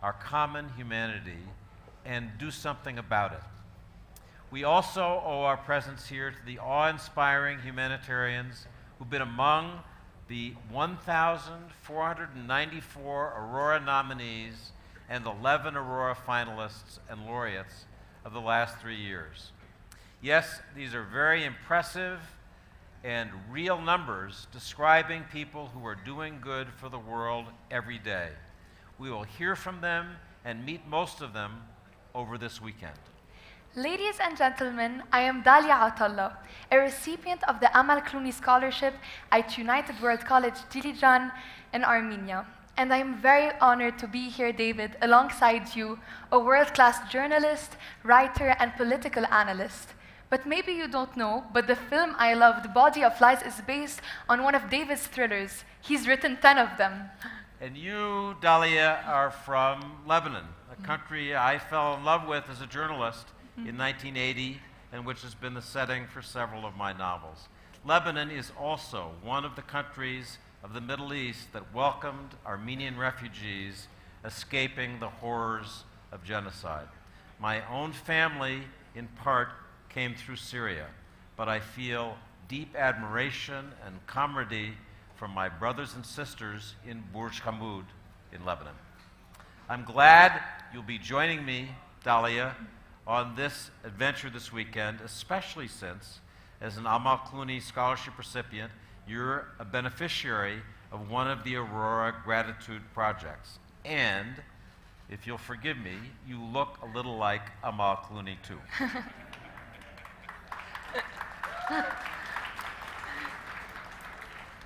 our common humanity and do something about it. We also owe our presence here to the awe-inspiring humanitarians who've been among the 1,494 Aurora nominees and 11 Aurora finalists and laureates of the last 3 years. Yes, these are very impressive and real numbers describing people who are doing good for the world every day. We will hear from them and meet most of them over this weekend. Ladies and gentlemen, I am Dalia Atallah, a recipient of the Amal Clooney Scholarship at United World College Dilijan in Armenia. And I am very honored to be here, David, alongside you, a world-class journalist, writer, and political analyst. But maybe you don't know, but the film I love, The Body of Lies, is based on one of David's thrillers. He's written 10 of them. And you, Dalia, are from Lebanon, a country I fell in love with as a journalist in 1980, and which has been the setting for several of my novels. Lebanon is also one of the countries of the Middle East that welcomed Armenian refugees escaping the horrors of genocide. My own family, in part, came through Syria, but I feel deep admiration and camaraderie from my brothers and sisters in Burj Hamoud in Lebanon. I'm glad you'll be joining me, Dalia, on this adventure this weekend, especially since, as an Amal Clooney Scholarship recipient, you're a beneficiary of one of the Aurora Gratitude projects. And, if you'll forgive me, you look a little like Amal Clooney too.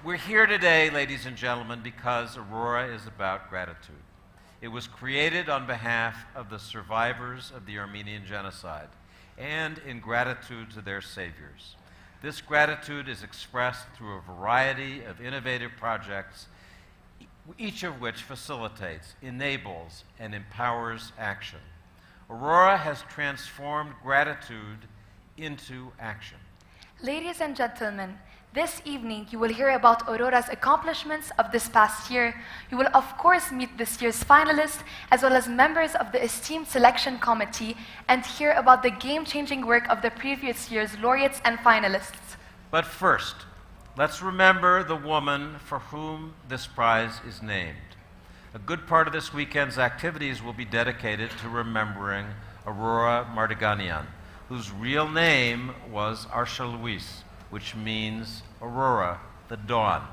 We're here today, ladies and gentlemen, because Aurora is about gratitude. It was created on behalf of the survivors of the Armenian genocide and in gratitude to their saviors. This gratitude is expressed through a variety of innovative projects, each of which facilitates, enables, and empowers action. Aurora has transformed gratitude into action. Ladies and gentlemen, this evening you will hear about Aurora's accomplishments of this past year. You will of course meet this year's finalists as well as members of the esteemed selection committee and hear about the game-changing work of the previous year's laureates and finalists. But first, let's remember the woman for whom this prize is named. A good part of this weekend's activities will be dedicated to remembering Aurora Mardiganian, whose real name was Arsha Luis, which means Aurora, the dawn.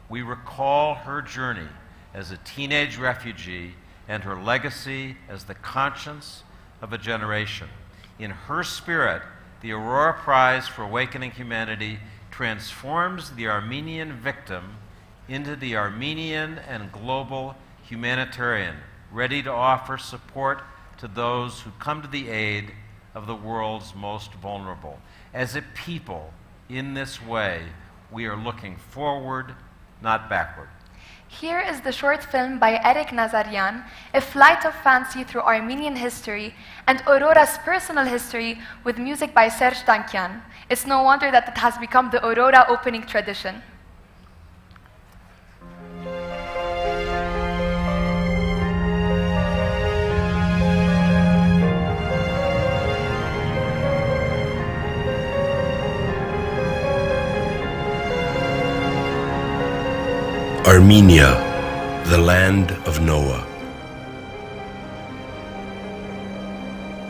We recall her journey as a teenage refugee and her legacy as the conscience of a generation. In her spirit, the Aurora Prize for Awakening Humanity transforms the Armenian victim into the Armenian and global humanitarian, ready to offer support to those who come to the aid of the world's most vulnerable. As a people, in this way, we are looking forward, not backward. Here is the short film by Eric Nazarian, A Flight of Fancy Through Armenian History, and Aurora's personal history with music by Serge Tankian. It's no wonder that it has become the Aurora opening tradition. Armenia, the land of Noah.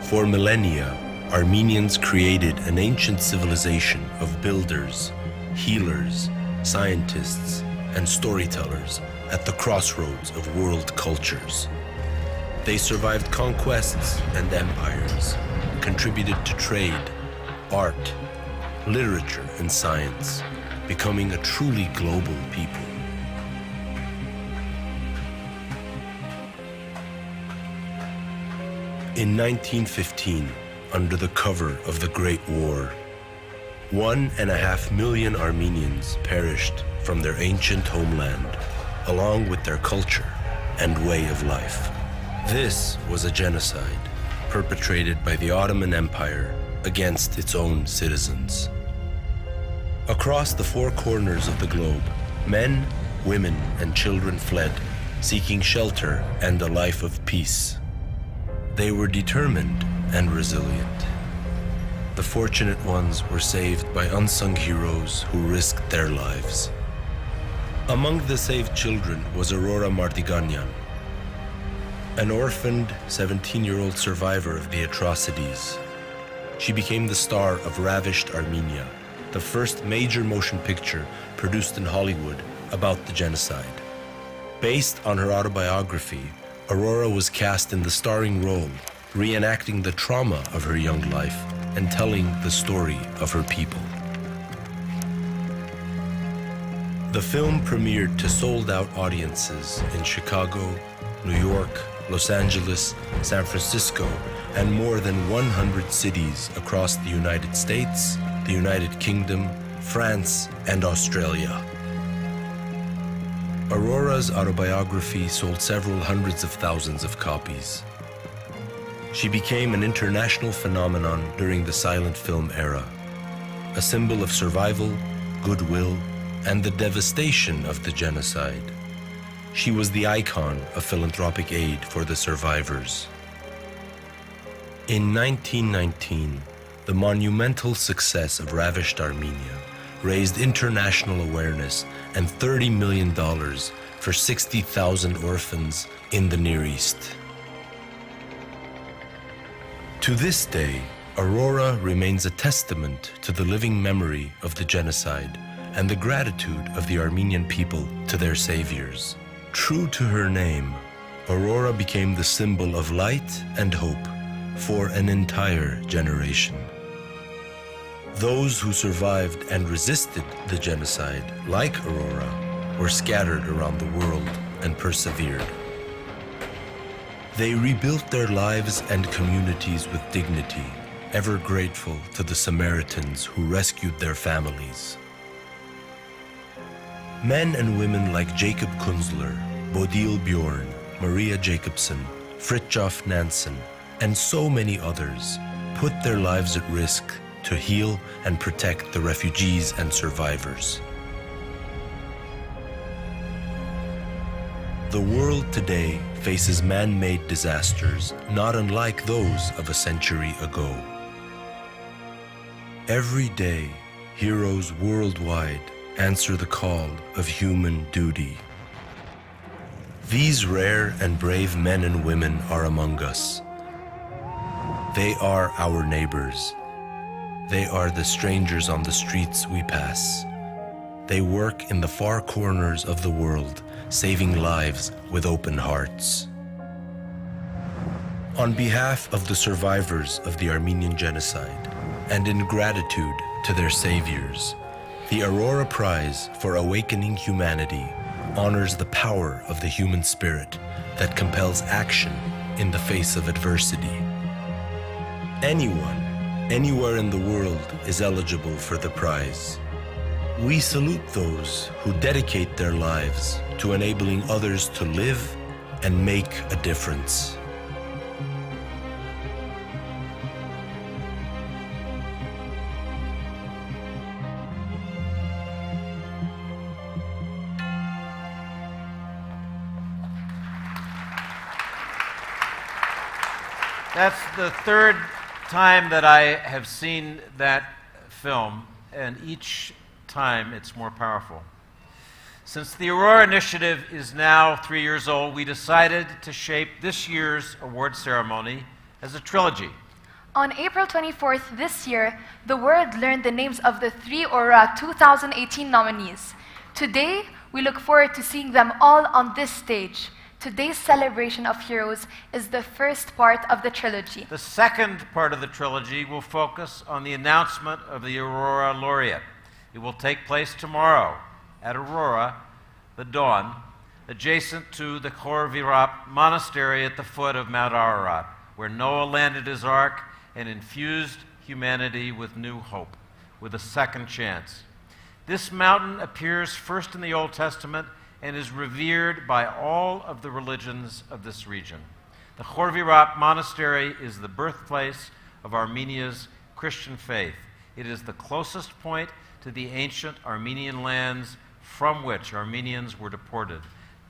For millennia, Armenians created an ancient civilization of builders, healers, scientists, and storytellers at the crossroads of world cultures. They survived conquests and empires, contributed to trade, art, literature, and science, becoming a truly global people. In 1915, under the cover of the Great War, 1.5 million Armenians perished from their ancient homeland, along with their culture and way of life. This was a genocide perpetrated by the Ottoman Empire against its own citizens. Across the four corners of the globe, men, women, and children fled, seeking shelter and a life of peace. They were determined and resilient. The fortunate ones were saved by unsung heroes who risked their lives. Among the saved children was Aurora Martiganyan, an orphaned 17-year-old survivor of the atrocities. She became the star of Ravished Armenia, the first major motion picture produced in Hollywood about the genocide. Based on her autobiography, Aurora was cast in the starring role, reenacting the trauma of her young life and telling the story of her people. The film premiered to sold-out audiences in Chicago, New York, Los Angeles, San Francisco, and more than 100 cities across the United States, the United Kingdom, France, and Australia. Aurora's autobiography sold several hundreds of thousands of copies. She became an international phenomenon during the silent film era, a symbol of survival, goodwill, and the devastation of the genocide. She was the icon of philanthropic aid for the survivors. In 1919, the monumental success of Ravished Armenia raised international awareness and $30 million for 60,000 orphans in the Near East. To this day, Aurora remains a testament to the living memory of the genocide and the gratitude of the Armenian people to their saviors. True to her name, Aurora became the symbol of light and hope for an entire generation. Those who survived and resisted the genocide, like Aurora, were scattered around the world and persevered. They rebuilt their lives and communities with dignity, ever grateful to the Samaritans who rescued their families. Men and women like Jacob Kunzler, Bodil Bjorn, Maria Jacobson, Fridtjof Nansen, and so many others put their lives at risk to heal and protect the refugees and survivors. The world today faces man-made disasters not unlike those of a century ago. Every day, heroes worldwide answer the call of human duty. These rare and brave men and women are among us. They are our neighbors. They are the strangers on the streets we pass. They work in the far corners of the world, saving lives with open hearts. On behalf of the survivors of the Armenian genocide, and in gratitude to their saviors, the Aurora Prize for Awakening Humanity honors the power of the human spirit that compels action in the face of adversity. Anyone, anywhere in the world is eligible for the prize. We salute those who dedicate their lives to enabling others to live and make a difference. That's the third time that I have seen that film, and each time it's more powerful. Since the Aurora Initiative is now 3 years old, we decided to shape this year's award ceremony as a trilogy. On April 24th this year, the world learned the names of the 3 Aurora 2018 nominees. Today, we look forward to seeing them all on this stage. Today's celebration of heroes is the first part of the trilogy. The second part of the trilogy will focus on the announcement of the Aurora Laureate. It will take place tomorrow at Aurora, the Dawn, adjacent to the Khor Virap monastery at the foot of Mount Ararat, where Noah landed his ark and infused humanity with new hope, with a second chance. This mountain appears first in the Old Testament and is revered by all of the religions of this region. The Khor Virap monastery is the birthplace of Armenia's Christian faith. It is the closest point to the ancient Armenian lands from which Armenians were deported.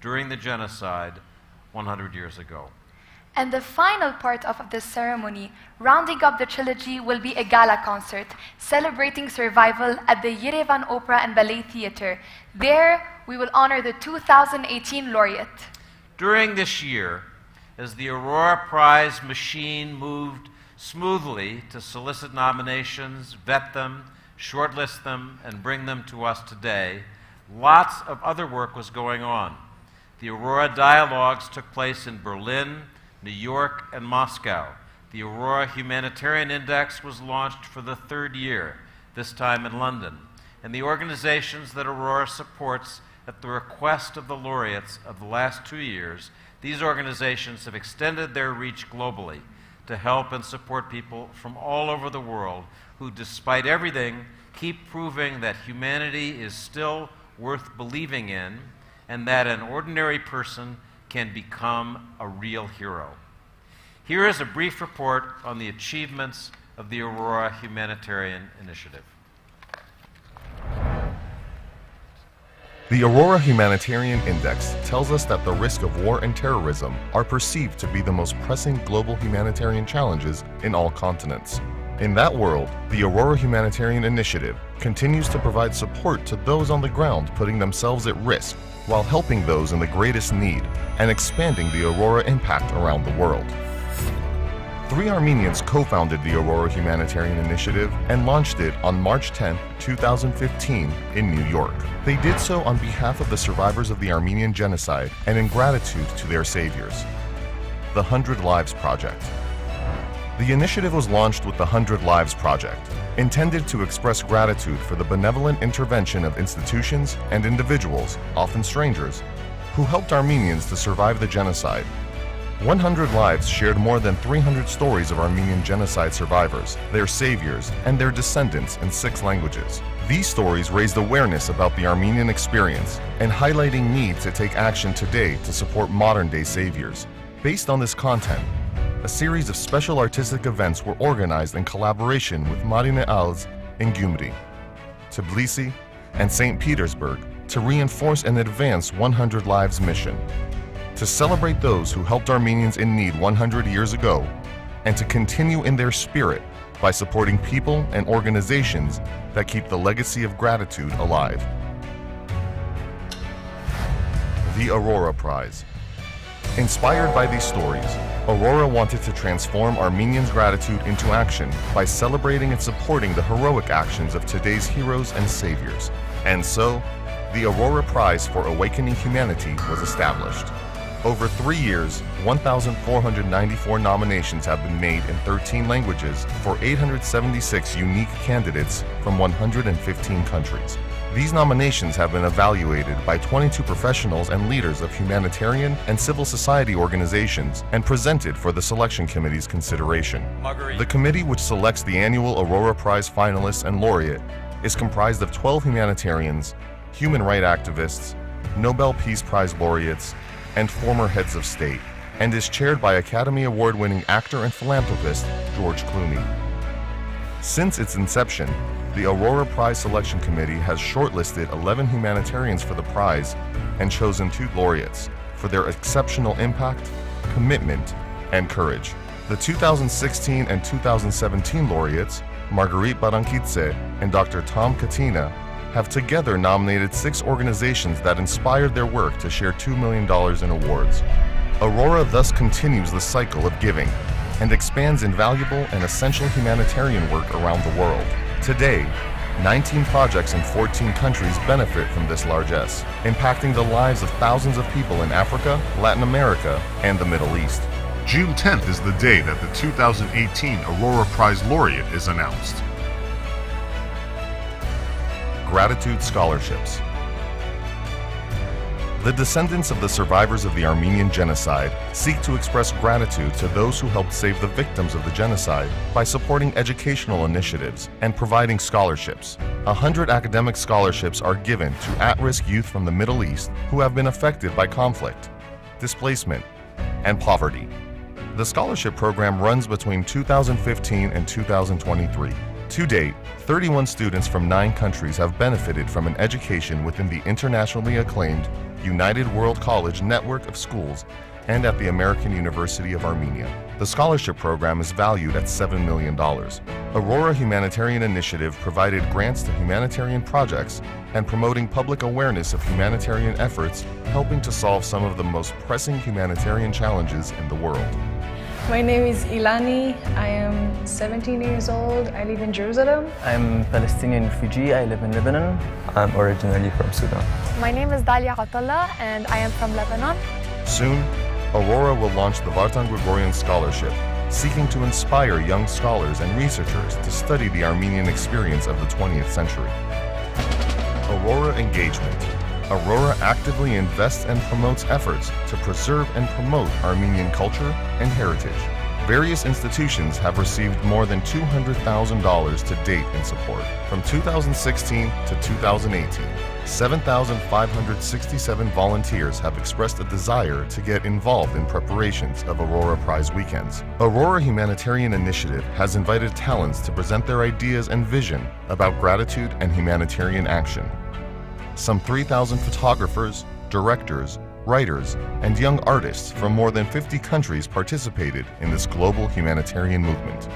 during the genocide 100 years ago. And the final part of this ceremony, rounding up the trilogy, will be a gala concert celebrating survival at the Yerevan Opera and Ballet Theatre. There, we will honor the 2018 laureate. During this year, as the Aurora Prize machine moved smoothly to solicit nominations, vet them, shortlist them, and bring them to us today, lots of other work was going on. The Aurora Dialogues took place in Berlin, New York, and Moscow. The Aurora Humanitarian Index was launched for the third year, this time in London. And the organizations that Aurora supports at the request of the laureates of the last 2 years, these organizations have extended their reach globally to help and support people from all over the world who, despite everything, keep proving that humanity is still worth believing in and that an ordinary person can become a real hero. Here is a brief report on the achievements of the Aurora Humanitarian Initiative. The Aurora Humanitarian Index tells us that the risk of war and terrorism are perceived to be the most pressing global humanitarian challenges in all continents. In that world, the Aurora Humanitarian Initiative continues to provide support to those on the ground putting themselves at risk while helping those in the greatest need and expanding the Aurora impact around the world. 3 Armenians co-founded the Aurora Humanitarian Initiative and launched it on March 10, 2015 in New York. They did so on behalf of the survivors of the Armenian genocide and in gratitude to their saviors. The 100 Lives Project. The initiative was launched with the 100 Lives Project, intended to express gratitude for the benevolent intervention of institutions and individuals, often strangers, who helped Armenians to survive the genocide. 100 Lives shared more than 300 stories of Armenian genocide survivors, their saviors, and their descendants in 6 languages. These stories raised awareness about the Armenian experience and highlighting need to take action today to support modern-day saviors. Based on this content, a series of special artistic events were organized in collaboration with Marine Alz in Gyumri, Tbilisi, and St. Petersburg to reinforce and advance 100 Lives mission, to celebrate those who helped Armenians in need 100 years ago, and to continue in their spirit by supporting people and organizations that keep the legacy of gratitude alive. The Aurora Prize. Inspired by these stories, Aurora wanted to transform Armenians' gratitude into action by celebrating and supporting the heroic actions of today's heroes and saviors. And so, the Aurora Prize for Awakening Humanity was established. Over 3 years, 1,494 nominations have been made in 13 languages for 876 unique candidates from 115 countries. These nominations have been evaluated by 22 professionals and leaders of humanitarian and civil society organizations and presented for the selection committee's consideration. The committee, which selects the annual Aurora Prize finalists and laureate, is comprised of 12 humanitarians, human rights activists, Nobel Peace Prize laureates, and former heads of state, and is chaired by Academy Award-winning actor and philanthropist George Clooney. Since its inception, the Aurora Prize Selection Committee has shortlisted 11 humanitarians for the prize and chosen 2 laureates for their exceptional impact, commitment, and courage. The 2016 and 2017 laureates, Marguerite Barankidze and Dr. Tom Katina, have together nominated 6 organizations that inspired their work to share $2 million in awards. Aurora thus continues the cycle of giving and expands invaluable and essential humanitarian work around the world. Today, 19 projects in 14 countries benefit from this largesse, impacting the lives of thousands of people in Africa, Latin America, and the Middle East. June 10th is the day that the 2018 Aurora Prize laureate is announced. Gratitude Scholarships. The descendants of the survivors of the Armenian genocide seek to express gratitude to those who helped save the victims of the genocide by supporting educational initiatives and providing scholarships. 100 academic scholarships are given to at-risk youth from the Middle East who have been affected by conflict, displacement, and poverty. The scholarship program runs between 2015 and 2023. To date, 31 students from 9 countries have benefited from an education within the internationally acclaimed United World College network of schools and at the American University of Armenia. The scholarship program is valued at $7 million. Aurora Humanitarian Initiative provided grants to humanitarian projects and promoting public awareness of humanitarian efforts, helping to solve some of the most pressing humanitarian challenges in the world. My name is Ilani. I am 17 years old. I live in Jerusalem. I'm a Palestinian refugee. I live in Lebanon. I'm originally from Sudan. My name is Dalia Atallah and I am from Lebanon. Soon, Aurora will launch the Vartan Gregorian Scholarship, seeking to inspire young scholars and researchers to study the Armenian experience of the 20th century. Aurora Engagement. Aurora actively invests and promotes efforts to preserve and promote Armenian culture and heritage. Various institutions have received more than $200,000 to date in support. From 2016 to 2018, 7,567 volunteers have expressed a desire to get involved in preparations of Aurora Prize weekends. Aurora Humanitarian Initiative has invited talents to present their ideas and vision about gratitude and humanitarian action. Some 3,000 photographers, directors, writers, and young artists from more than 50 countries participated in this global humanitarian movement.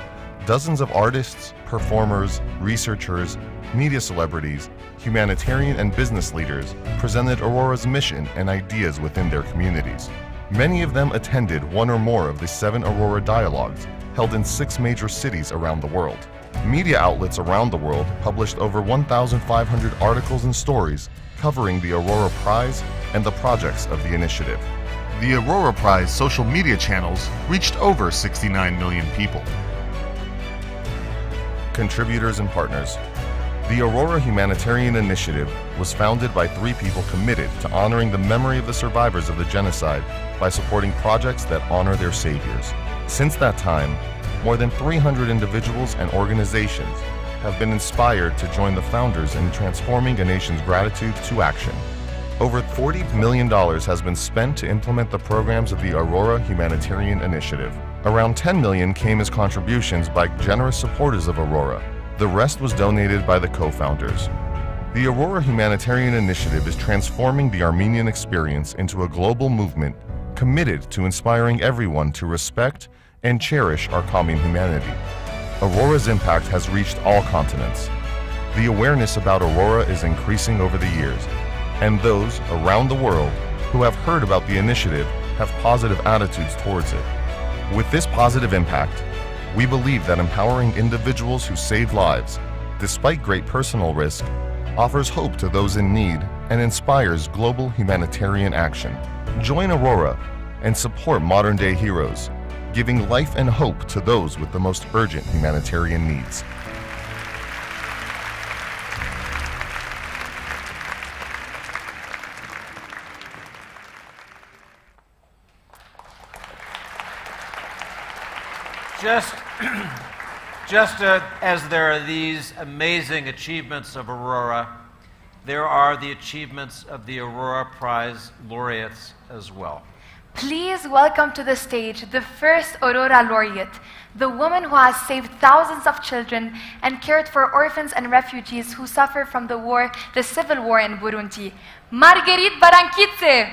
Dozens of artists, performers, researchers, media celebrities, humanitarian and business leaders presented Aurora's mission and ideas within their communities. Many of them attended one or more of the 7 Aurora Dialogues held in 6 major cities around the world. Media outlets around the world published over 1,500 articles and stories covering the Aurora Prize and the projects of the initiative. The Aurora Prize social media channels reached over 69 million people. Contributors and partners. The Aurora Humanitarian Initiative was founded by 3 people committed to honoring the memory of the survivors of the genocide by supporting projects that honor their saviors. Since that time, more than 300 individuals and organizations have been inspired to join the founders in transforming a nation's gratitude to action. Over $40 million has been spent to implement the programs of the Aurora Humanitarian Initiative. Around $10 million came as contributions by generous supporters of Aurora. The rest was donated by the co-founders. The Aurora Humanitarian Initiative is transforming the Armenian experience into a global movement committed to inspiring everyone to respect and cherish our common humanity. Aurora's impact has reached all continents. The awareness about Aurora is increasing over the years, and those around the world who have heard about the initiative have positive attitudes towards it. With this positive impact, we believe that empowering individuals who save lives, despite great personal risk, offers hope to those in need and inspires global humanitarian action. Join Aurora and support modern-day heroes, giving life and hope to those with the most urgent humanitarian needs. Just as there are these amazing achievements of Aurora, there are the achievements of the Aurora Prize laureates as well. Please welcome to the stage the first Aurora laureate, the woman who has saved thousands of children and cared for orphans and refugees who suffer from the civil war in Burundi, Marguerite Barankitse.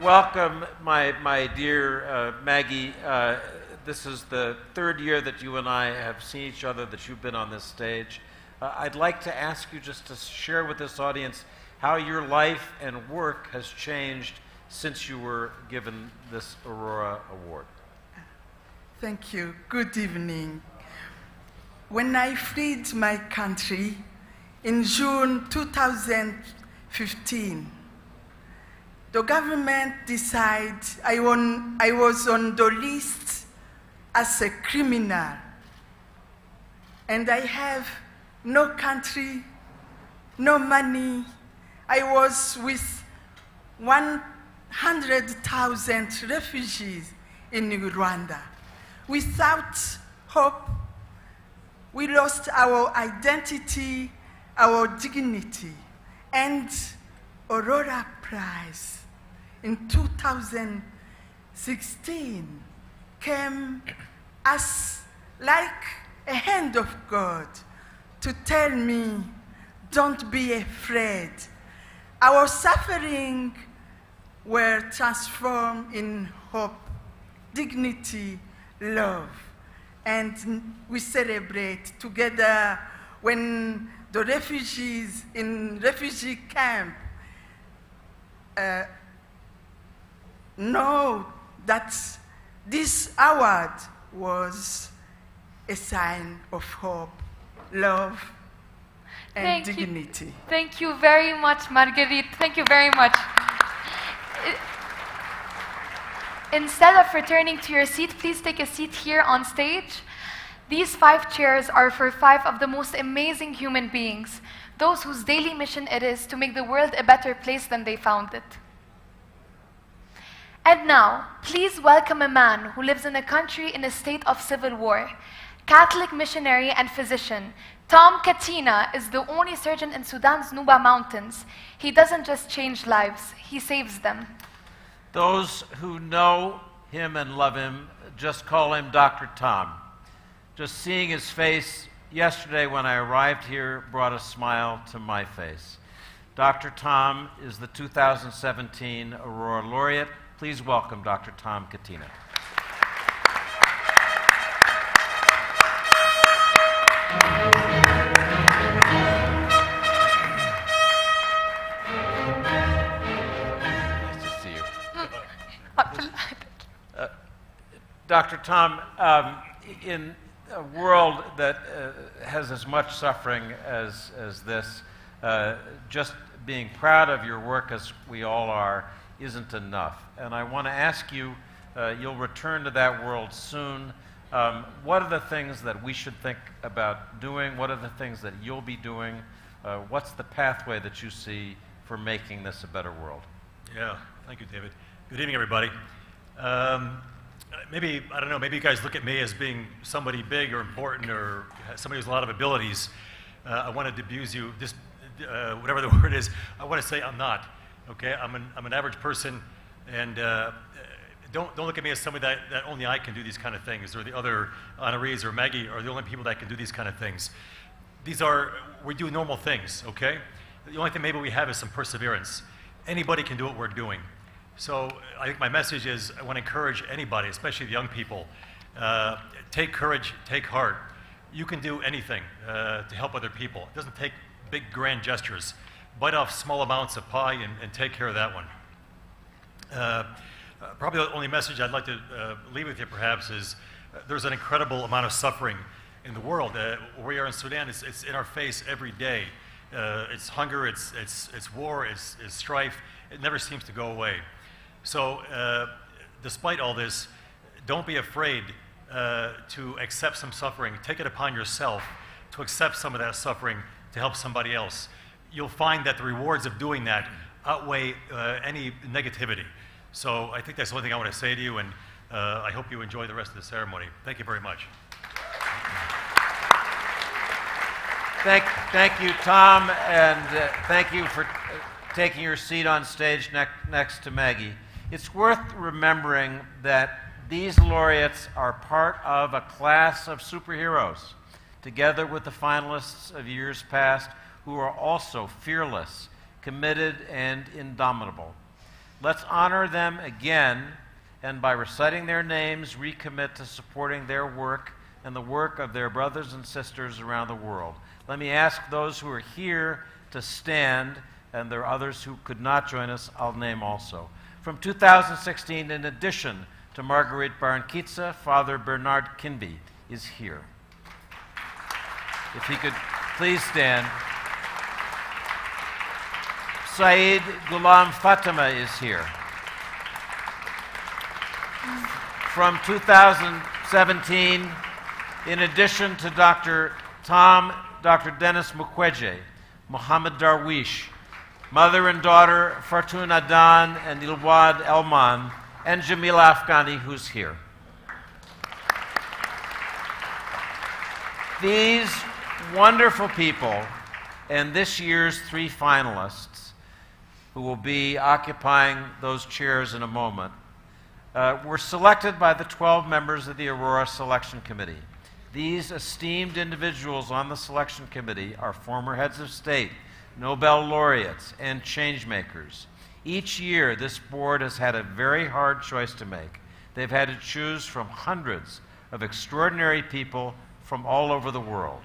Welcome, my dear Maggie. This is the 3rd year that you and I have seen each other, that you've been on this stage. I'd like to ask you just to share with this audience how your life and work has changed since you were given this Aurora Award. Thank you. Good evening. When I fled my country in June 2015, the government decided I was on the list as a criminal, and I have no country, no money. I was with 100,000 refugees in Rwanda. Without hope, we lost our identity, our dignity, and Aurora Prize in 2016 came as like a hand of God to tell me, don't be afraid. Our suffering were transformed in hope, dignity, love. And we celebrate together when the refugees in refugee camp know that this award was a sign of hope, love, and dignity. Thank you very much, Marguerite. Thank you very much. Instead of returning to your seat, please take a seat here on stage. These 5 chairs are for 5 of the most amazing human beings, those whose daily mission it is to make the world a better place than they found it. And now, please welcome a man who lives in a country in a state of civil war. Catholic missionary and physician, Tom Katina is the only surgeon in Sudan's Nuba Mountains. He doesn't just change lives, he saves them. Those who know him and love him just call him Dr. Tom. Just seeing his face yesterday when I arrived here brought a smile to my face. Dr. Tom is the 2017 Aurora Laureate. Please welcome Dr. Tom Katina. Nice to see you. Dr. Tom, in a world that has as much suffering as this, just being proud of your work as we all are isn't enough. And I want to ask you, you'll return to that world soon. What are the things that we should think about doing? What are the things that you'll be doing? What's the pathway that you see for making this a better world? Yeah, thank you, David. Good evening, everybody. Maybe, I don't know, maybe you guys look at me as being somebody big or important or somebody with a lot of abilities. I want to abuse you, just whatever the word is. I want to say I'm not. Okay, I'm an average person, and don't look at me as somebody that only I can do these kind of things, or the other honorees or Maggie are the only people that can do these kind of things. We do normal things, okay? The only thing maybe we have is some perseverance. Anybody can do what we're doing. So I think my message is I want to encourage anybody, especially the young people, take courage, take heart. You can do anything to help other people. It doesn't take big grand gestures. Bite off small amounts of pie and take care of that one. Probably the only message I'd like to leave with you perhaps is there's an incredible amount of suffering in the world. Where we are in Sudan, it's in our face every day. It's hunger, it's war, it's strife. It never seems to go away. So despite all this, don't be afraid to accept some suffering. Take it upon yourself to accept some of that suffering to help somebody else. You'll find that the rewards of doing that outweigh any negativity. So I think that's the only thing I want to say to you, and I hope you enjoy the rest of the ceremony. Thank you very much. Thank you, Tom, and thank you for taking your seat on stage next to Maggie. It's worth remembering that these laureates are part of a class of superheroes, together with the finalists of years past, who are also fearless, committed, and indomitable. Let's honor them again, and by reciting their names, recommit to supporting their work and the work of their brothers and sisters around the world. Let me ask those who are here to stand, and there are others who could not join us, I'll name also. From 2016, in addition to Marguerite Barnkitsa, Father Bernard Kinby is here. If he could please stand. Saeed Ghulam Fatima is here. From 2017, in addition to Dr. Tom, Dr. Dennis Mukwege, Mohammed Darwish, mother and daughter Fortuna Dan and Ilwad Elman, and Jamila Afghani, who's here. These wonderful people and this year's 3 finalists who will be occupying those chairs in a moment, were selected by the 12 members of the Aurora Selection Committee. These esteemed individuals on the selection committee are former heads of state, Nobel laureates, and changemakers. Each year, this board has had a very hard choice to make. They've had to choose from hundreds of extraordinary people from all over the world.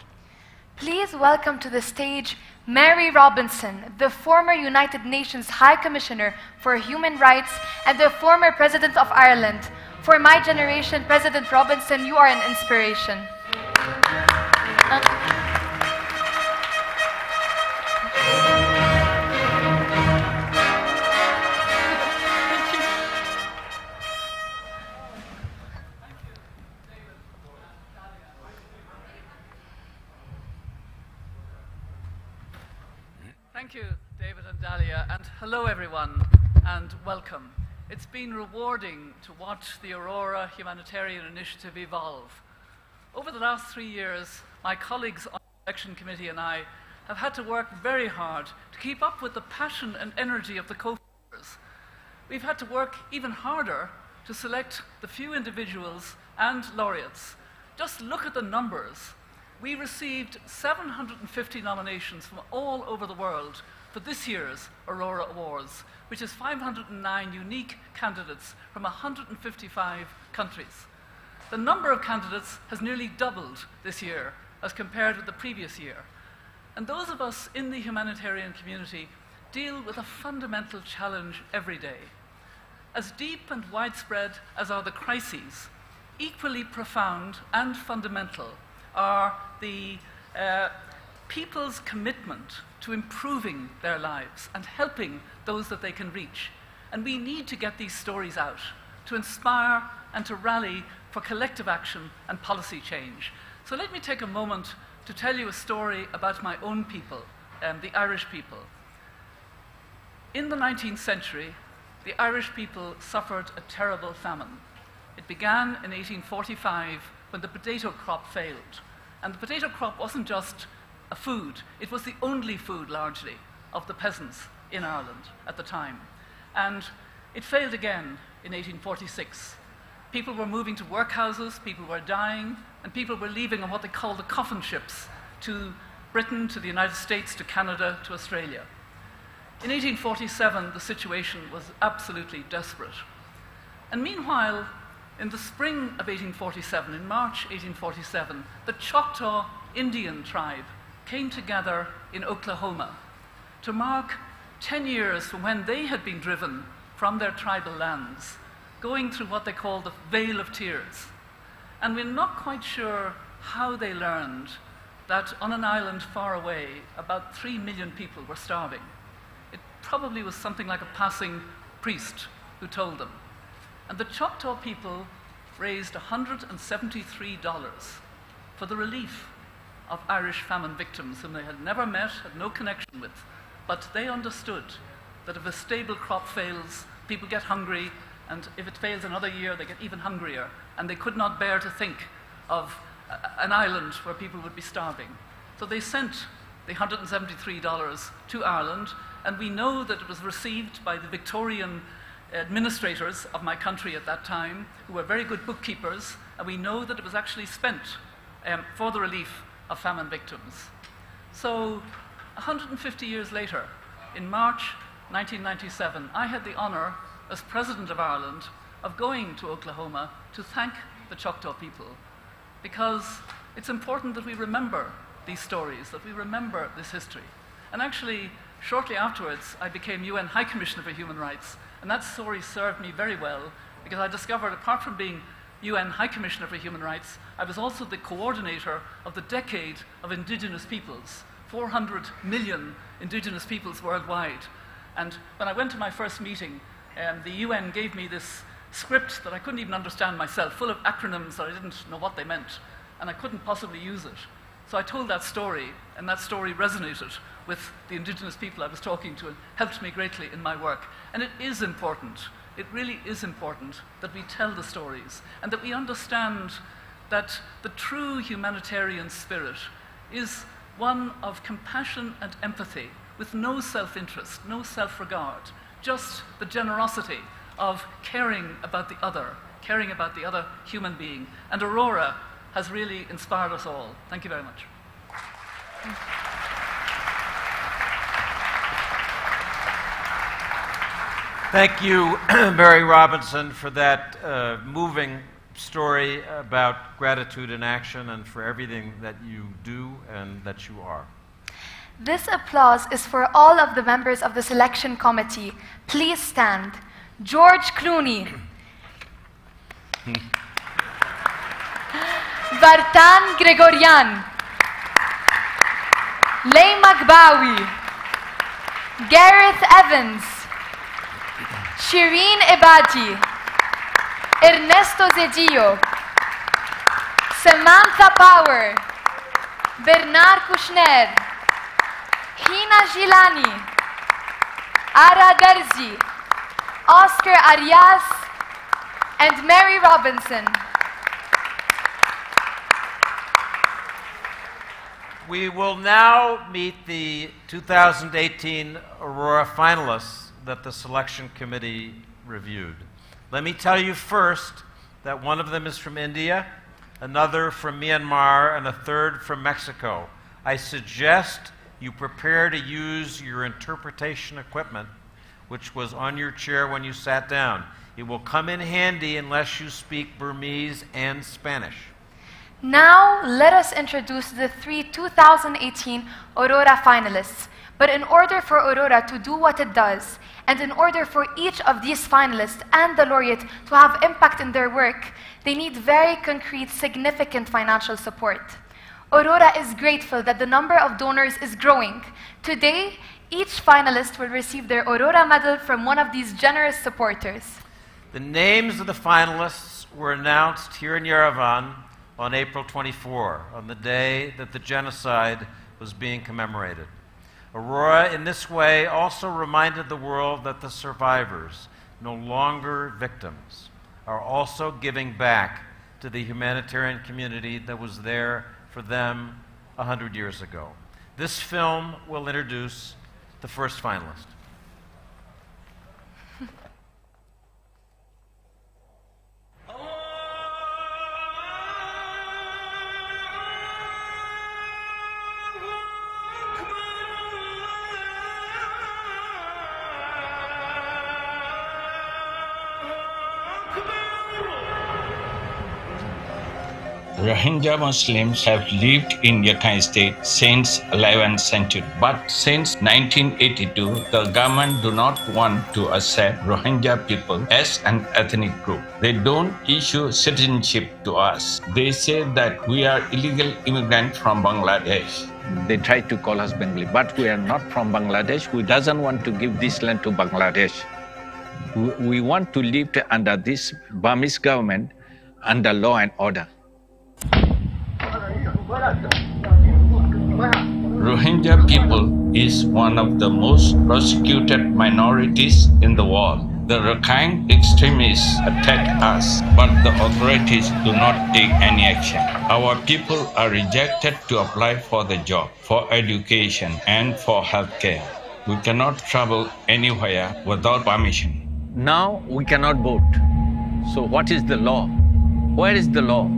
Please welcome to the stage Mary Robinson, the former United Nations High Commissioner for Human Rights and the former President of Ireland. For my generation, President Robinson, you are an inspiration. Thank you, David and Dahlia, and hello everyone, and welcome. It's been rewarding to watch the Aurora Humanitarian Initiative evolve. Over the last 3 years, my colleagues on the Selection Committee and I have had to work very hard to keep up with the passion and energy of the co-founders. We've had to work even harder to select the few individuals and laureates. Just look at the numbers. We received 750 nominations from all over the world for this year's Aurora Awards, which is 509 unique candidates from 155 countries. The number of candidates has nearly doubled this year as compared with the previous year. And those of us in the humanitarian community deal with a fundamental challenge every day. As deep and widespread as are the crises, equally profound and fundamental are the people's commitment to improving their lives and helping those that they can reach. And we need to get these stories out, to inspire and to rally for collective action and policy change. So let me take a moment to tell you a story about my own people, the Irish people. In the 19th century, the Irish people suffered a terrible famine. It began in 1845 when the potato crop failed. And the potato crop wasn't just a food, it was the only food, largely, of the peasants in Ireland at the time. And it failed again in 1846. People were moving to workhouses, people were dying, and people were leaving on what they called the coffin ships to Britain, to the United States, to Canada, to Australia. In 1847, the situation was absolutely desperate. And meanwhile, in the spring of 1847, in March 1847, the Choctaw Indian tribe came together in Oklahoma to mark 10 years from when they had been driven from their tribal lands, going through what they call the Vale of Tears. And we're not quite sure how they learned that on an island far away, about 3 million people were starving. It probably was something like a passing priest who told them. And the Choctaw people raised $173 for the relief of Irish famine victims whom they had never met, had no connection with. But they understood that if a stable crop fails, people get hungry, and if it fails another year, they get even hungrier. And they could not bear to think of an island where people would be starving. So they sent the $173 to Ireland, and we know that it was received by the Victorian administrators of my country at that time, who were very good bookkeepers, and we know that it was actually spent for the relief of famine victims. So 150 years later, in March 1997, I had the honor as President of Ireland of going to Oklahoma to thank the Choctaw people, because it's important that we remember these stories, that we remember this history. And actually, shortly afterwards, I became UN High Commissioner for Human Rights, and that story served me very well, because I discovered, apart from being UN High Commissioner for Human Rights, I was also the coordinator of the Decade of Indigenous Peoples, 400 million indigenous peoples worldwide. And when I went to my first meeting, the UN gave me this script that I couldn't even understand myself, full of acronyms that I didn't know what they meant, and I couldn't possibly use it. So I told that story, and that story resonated with the indigenous people I was talking to and helped me greatly in my work. And it is important, it really is important that we tell the stories and that we understand that the true humanitarian spirit is one of compassion and empathy with no self-interest, no self-regard, just the generosity of caring about the other human being. And Aurora has really inspired us all. Thank you very much. Thank you, Mary Robinson, for that moving story about gratitude in action and for everything that you do and that you are. This applause is for all of the members of the selection committee. Please stand. George Clooney. Vartan Gregorian. Lay Magbawi. Gareth Evans. Shireen Ebati. Ernesto Zedillo. Samantha Power. Bernard Kushner. Hina Gilani. Ara Derzi. Oscar Arias. And Mary Robinson. We will now meet the 2018 Aurora finalists that the selection committee reviewed. Let me tell you first that one of them is from India, another from Myanmar, and a third from Mexico. I suggest you prepare to use your interpretation equipment, which was on your chair when you sat down. It will come in handy unless you speak Burmese and Spanish. Now, let us introduce the 3 2018 Aurora finalists. But in order for Aurora to do what it does, and in order for each of these finalists and the laureate to have impact in their work, they need very concrete, significant financial support. Aurora is grateful that the number of donors is growing. Today, each finalist will receive their Aurora medal from one of these generous supporters. The names of the finalists were announced here in Yerevan on April 24, on the day that the genocide was being commemorated. Aurora, in this way, also reminded the world that the survivors, no longer victims, are also giving back to the humanitarian community that was there for them 100 years ago. This film will introduce the first finalist. Rohingya Muslims have lived in Rakhine State since 11th century. But since 1982, the government do not want to accept Rohingya people as an ethnic group. They don't issue citizenship to us. They say that we are illegal immigrants from Bangladesh. They try to call us Bengali, but we are not from Bangladesh. Who doesn't want to give this land to Bangladesh? We want to live under this Burmese government under law and order. Rohingya people is one of the most persecuted minorities in the world. The Rakhine extremists attack us, but the authorities do not take any action. Our people are rejected to apply for the job, for education, and for healthcare. We cannot travel anywhere without permission. Now we cannot vote. So what is the law? Where is the law?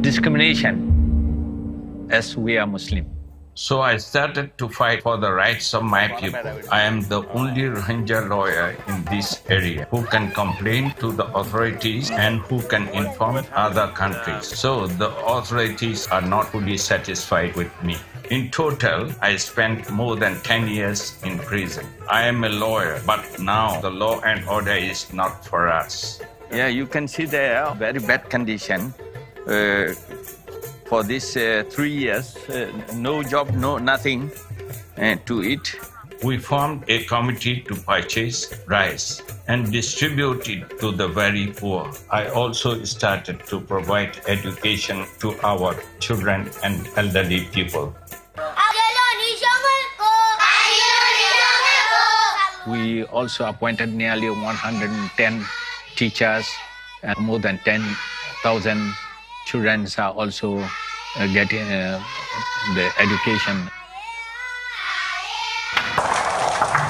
Discrimination, as we are Muslim. So I started to fight for the rights of my people. I am the only Rohingya lawyer in this area who can complain to the authorities and who can inform other countries. So the authorities are not fully satisfied with me. In total, I spent more than 10 years in prison. I am a lawyer, but now the law and order is not for us. Yeah, you can see there very bad condition. For this 3 years, no job, no nothing to eat. We formed a committee to purchase rice and distribute it to the very poor. I also started to provide education to our children and elderly people. We also appointed nearly 110 teachers and more than 10,000 children are also getting the education.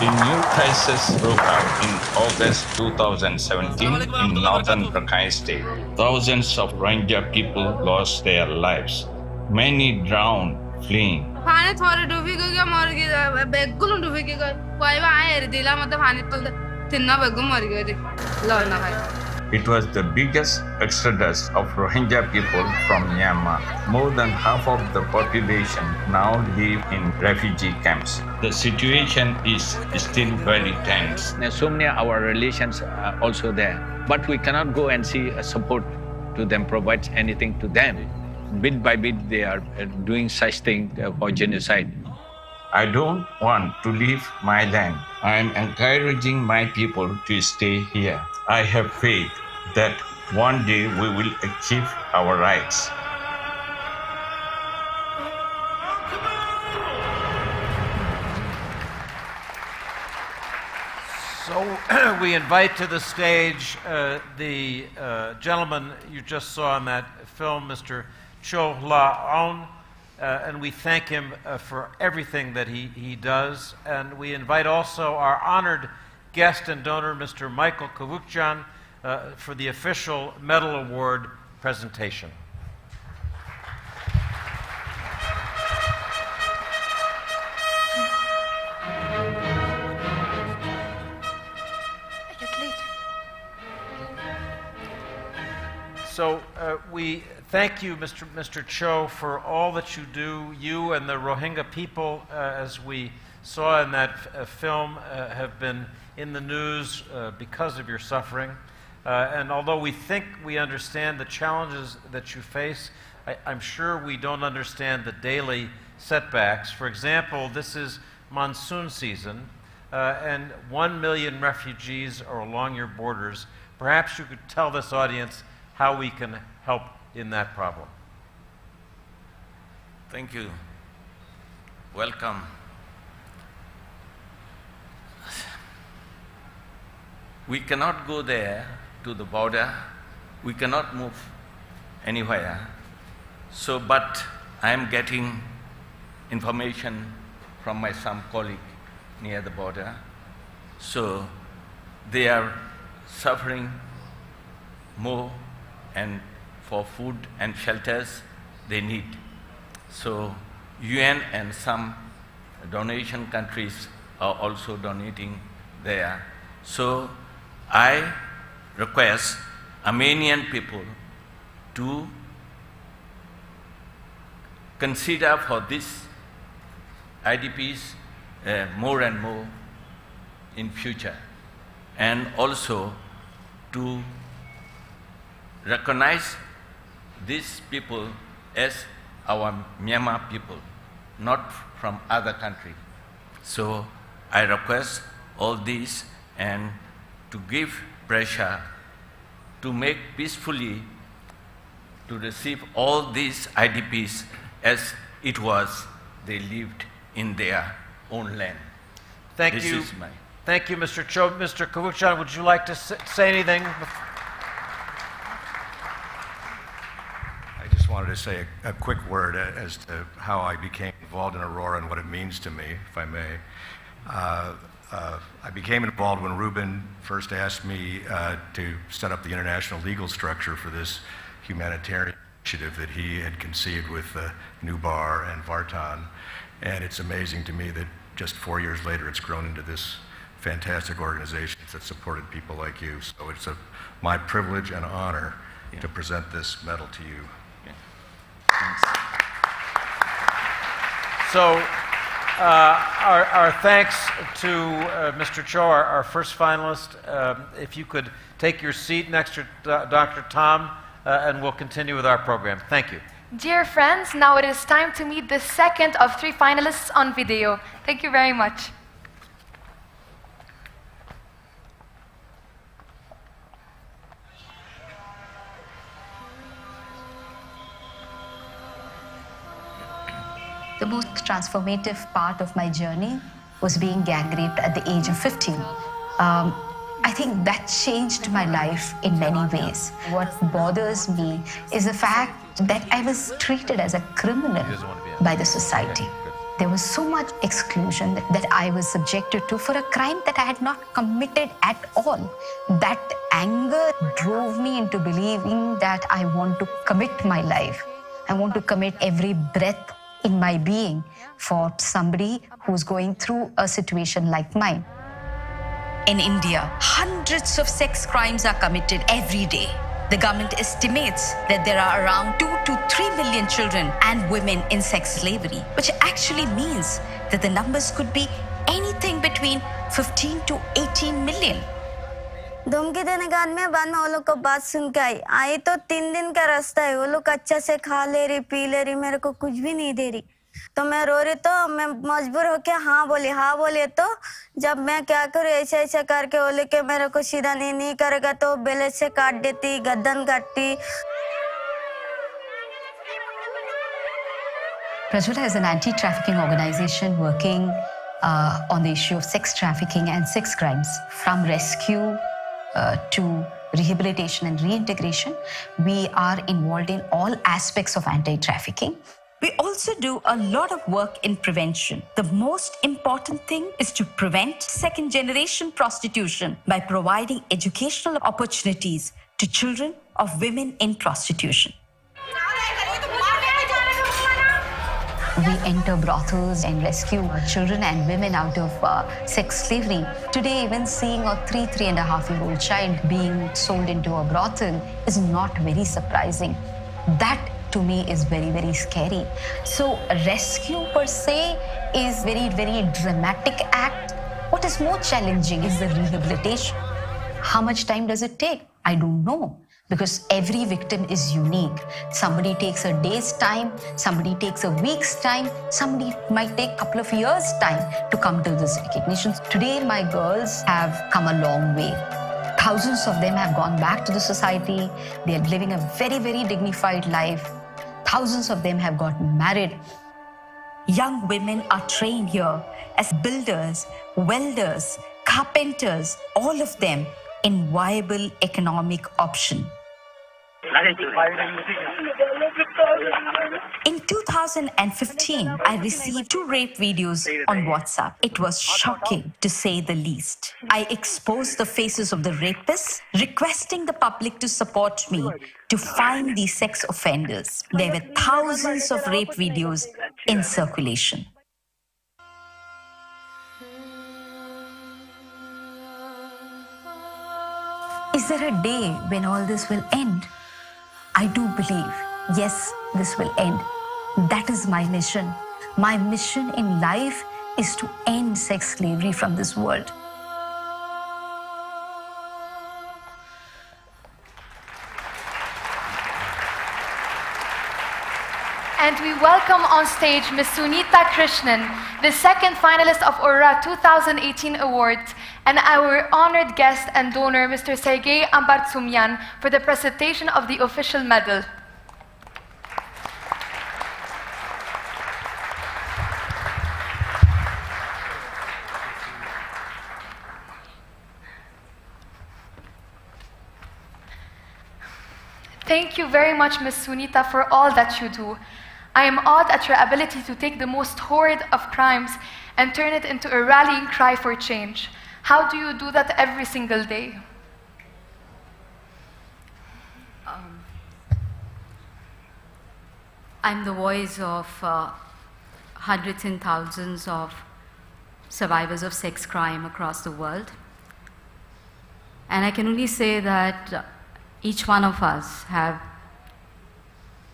A new crisis broke out in August 2017 in northern Rakhine State. Thousands of Rohingya people lost their lives. Many drowned fleeing. It was the biggest exodus of Rohingya people from Myanmar. More than half of the population now live in refugee camps. The situation is still very tense. So many of our relations are also there, but we cannot go and see a support to them, provide anything to them. Bit by bit, they are doing such thing for genocide. I don't want to leave my land. I am encouraging my people to stay here. I have faith that one day we will achieve our rights. So we invite to the stage the gentleman you just saw in that film, Mr. Kyaw Aung, and we thank him for everything that he does. And we invite also our honored guest and donor, Mr. Michael Kavukjan, for the official medal award presentation. So we thank you, Mr. Kyaw, for all that you do. You and the Rohingya people, as we saw in that film, have been in the news because of your suffering. And although we think we understand the challenges that you face, I'm sure we don't understand the daily setbacks. For example, this is monsoon season, and 1 million refugees are along your borders. Perhaps you could tell this audience how we can help in that problem. Thank you. Welcome. We cannot go there to the border. We cannot move anywhere. So, but I am getting information from some colleague near the border. So, they are suffering more, and for food and shelters they need. So, UN and some donation countries are also donating there. So, I request Armenian people to consider for these IDPs more and more in future, and also to recognize these people as our Myanmar people, not from other country. So I request all these and to give pressure to make peacefully to receive all these IDPs as it was they lived in their own land. Thank you. Thank you, Mr. Kyaw. Mr. Kavukjan, would you like to say anything? I just wanted to say a quick word as to how I became involved in Aurora and what it means to me, if I may. I became involved when Ruben first asked me to set up the international legal structure for this humanitarian initiative that he had conceived with Nubar and Vartan. And it's amazing to me that just 4 years later it's grown into this fantastic organization that supported people like you. So it's my privilege and honor to present this medal to you. So our thanks to Mr. Kyaw, our first finalist. If you could take your seat next to Dr. Tom, and we'll continue with our program. Thank you. Dear friends, now it is time to meet the second of 3 finalists on video. Thank you very much. The most transformative part of my journey was being gang raped at the age of 15. I think that changed my life in many ways. What bothers me is the fact that I was treated as a criminal by the society. There was so much exclusion that I was subjected to for a crime that I had not committed at all. That anger drove me into believing that I want to commit my life. I want to commit every breath in my being for somebody who's going through a situation like mine. In India, hundreds of sex crimes are committed every day. The government estimates that there are around 2 to 3 million children and women in sex slavery, which actually means that the numbers could be anything between 15 to 18 million. धमकी देने के बाद में वो लोग को बात सुन के आई तो 3 दिन का रास्ता है, वो लोग अच्छा से खा ले रही पी ले रही, मेरे को कुछ भी नहीं दे रही, तो मैं रो रही, तो मैं मजबूर होके हाँ बोली, तो जब मैं क्या करूँ ऐसा करके बोले कि मेरे को सीधा नहीं करेगा तो बेले से काट देती, गर्दन काटती. Prajwala is an anti-trafficking organization working on the issue of sex trafficking and sex crimes. From rescue to rehabilitation and reintegration, we are involved in all aspects of anti-trafficking. We also do a lot of work in prevention. The most important thing is to prevent second-generation prostitution by providing educational opportunities to children of women in prostitution. We enter brothels and rescue children and women out of sex slavery. Today, even seeing a 3.5-year-old child being sold into a brothel is not very surprising. That to me is very, very scary. So rescue per se is very, very dramatic act. What is more challenging is the rehabilitation. How much time does it take? I don't know, because every victim is unique. Somebody takes a day's time, somebody takes a week's time, somebody might take a couple of years' time to come to this recognition. Today, my girls have come a long way. Thousands of them have gone back to the society. They are living a very, very dignified life. Thousands of them have gotten married. Young women are trained here as builders, welders, carpenters, all of them in viable economic option. In 2015, I received 2 rape videos on WhatsApp. It was shocking, to say the least. I exposed the faces of the rapists, requesting the public to support me to find these sex offenders. There were thousands of rape videos in circulation. Is there a day when all this will end? I do believe, yes, this will end. That is my mission. My mission in life is to end sex slavery from this world. And we welcome on stage Ms. Sunitha Krishnan, the second finalist of Aurora 2018 Awards, and our honored guest and donor, Mr. Sergei Ambartsumyan, for the presentation of the official medal. Thank you very much, Ms. Sunitha, for all that you do. I am awed at your ability to take the most horrid of crimes and turn it into a rallying cry for change. How do you do that every single day? I'm the voice of hundreds and thousands of survivors of sex crime across the world. And I can only say that each one of us have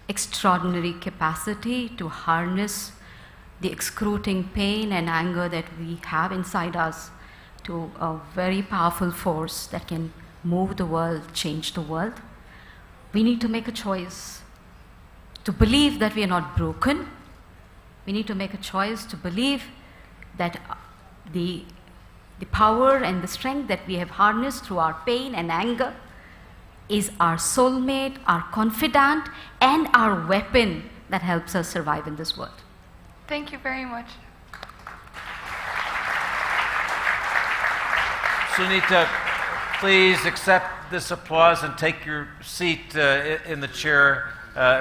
extraordinary capacity to harness the excruciating pain and anger that we have inside us to a very powerful force that can move the world, change the world. We need to make a choice to believe that we are not broken. We need to make a choice to believe that the power and the strength that we have harnessed through our pain and anger is our soulmate, our confidant, and our weapon that helps us survive in this world. Thank you very much. Sunitha, please accept this applause and take your seat in the chair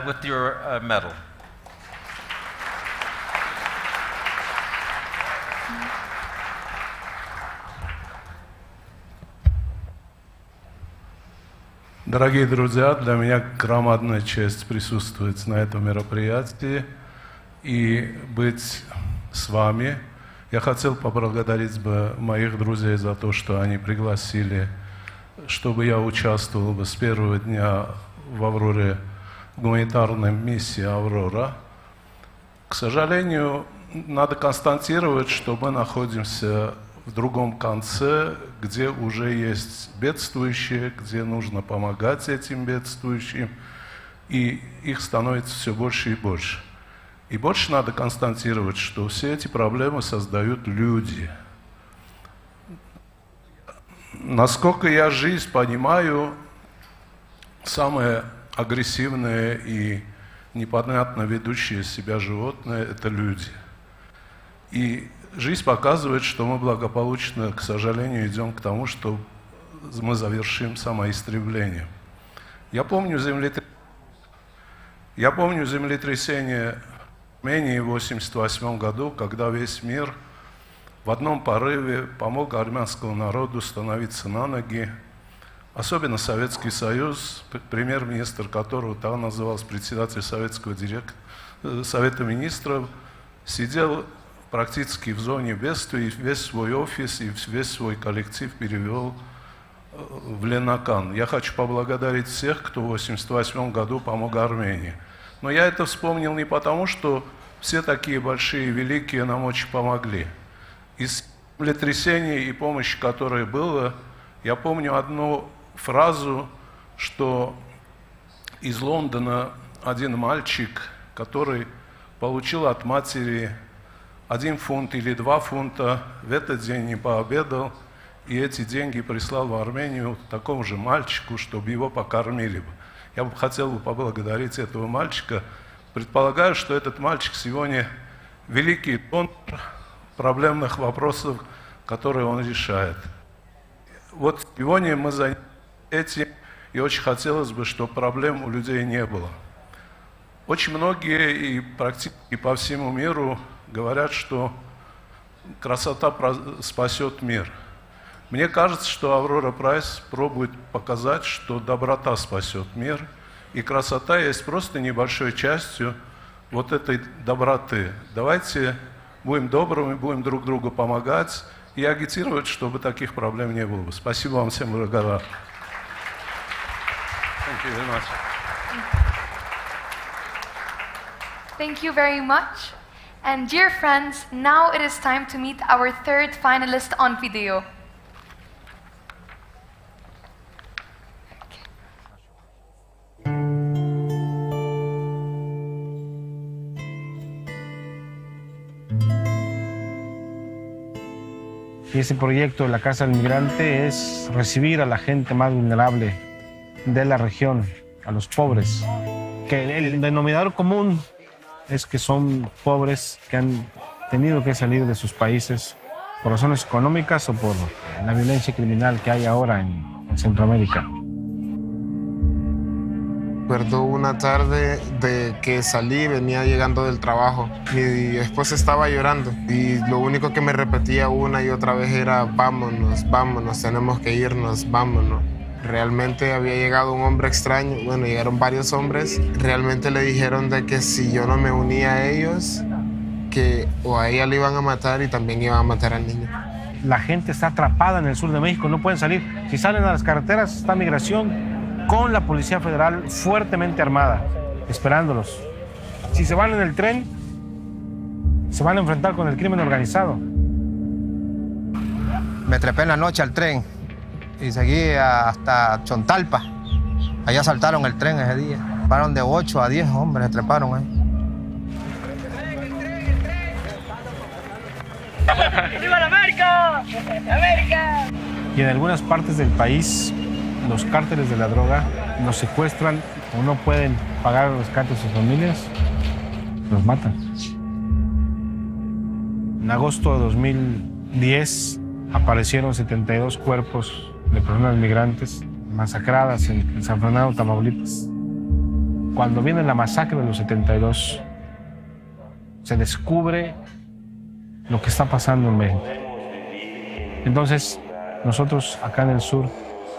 with your medal. Дорогие друзья, для меня громадная честь присутствовать на этом мероприятии и быть с вами. Я хотел поблагодарить бы моих друзей за то, что они пригласили, чтобы я участвовал бы с первого дня в «Авроре», в гуманитарной миссии «Аврора». К сожалению, надо констатировать, что мы находимся в другом конце, где уже есть бедствующие, где нужно помогать этим бедствующим, и их становится все больше и больше. И больше надо констатировать, что все эти проблемы создают люди. Насколько я жизнь понимаю, самые агрессивные и непонятно ведущие себя животные – это люди. И жизнь показывает, что мы благополучно, к сожалению, идем к тому, что мы завершим самоистребление. Я помню землетрясение в Армении в 1988 году, когда весь мир в одном порыве помог армянскому народу становиться на ноги. Особенно Советский Союз, премьер-министр которого тогда назывался председатель Совета министров, сидел практически в зоне бедствия, и весь свой офис и весь свой коллектив перевел в Ленакан. Я хочу поблагодарить всех, кто в 1988 году помог Армении. Но я это вспомнил не потому, что все такие большие и великие нам очень помогли. Из землетрясений и помощи, которая была, я помню одну фразу, что из Лондона один мальчик, который получил от матери 1 фунт или 2 фунта, в этот день не пообедал, и эти деньги прислал в Армению такому же мальчику, чтобы его покормили бы. Я бы хотел поблагодарить этого мальчика. Предполагаю, что этот мальчик сегодня великий донор проблемных вопросов, которые он решает. Вот сегодня мы заняты этим, и очень хотелось бы, чтобы проблем у людей не было. Очень многие и практически по всему миру говорят, что красота спасет мир. Мне кажется, что Aurora Prize пробует показать, что доброта спасет мир, и красота есть просто небольшой частью вот этой доброты. Давайте будем добрыми, будем друг другу помогать и агитировать, чтобы таких проблем не было. Спасибо вам всем, благодарю. Thank you very much. And dear friends, now it is time to meet our third finalist on video. Y ese proyecto de la Casa del Migrante es recibir a la gente más vulnerable de la región, a los pobres. Que el denominador común es que son pobres que han tenido que salir de sus países por razones económicas o por la violencia criminal que hay ahora en Centroamérica. Recuerdo una tarde de que salí, venía llegando del trabajo. Mi esposa estaba llorando y lo único que me repetía una y otra vez era vámonos, vámonos, tenemos que irnos, vámonos. Realmente había llegado un hombre extraño, bueno, llegaron varios hombres. Realmente le dijeron de que si yo no me unía a ellos, que o a ella le iban a matar y también iban a matar al niño. La gente está atrapada en el sur de México, no pueden salir. Si salen a las carreteras, está migración con la Policía Federal fuertemente armada, esperándolos. Si se van en el tren, se van a enfrentar con el crimen organizado. Me trepé en la noche al tren y seguí hasta Chontalpa. Allá asaltaron el tren ese día. Pararon de 8 a 10 hombres, se treparon ahí. ¡Viva la América! ¡América! Y en algunas partes del país, los cárteles de la droga los secuestran o no pueden pagar los rescates a sus familias, los matan. En agosto de 2010 aparecieron 72 cuerpos de personas migrantes masacradas en San Fernando, Tamaulipas. Cuando viene la masacre de los 72, se descubre lo que está pasando en México. Entonces, nosotros acá en el sur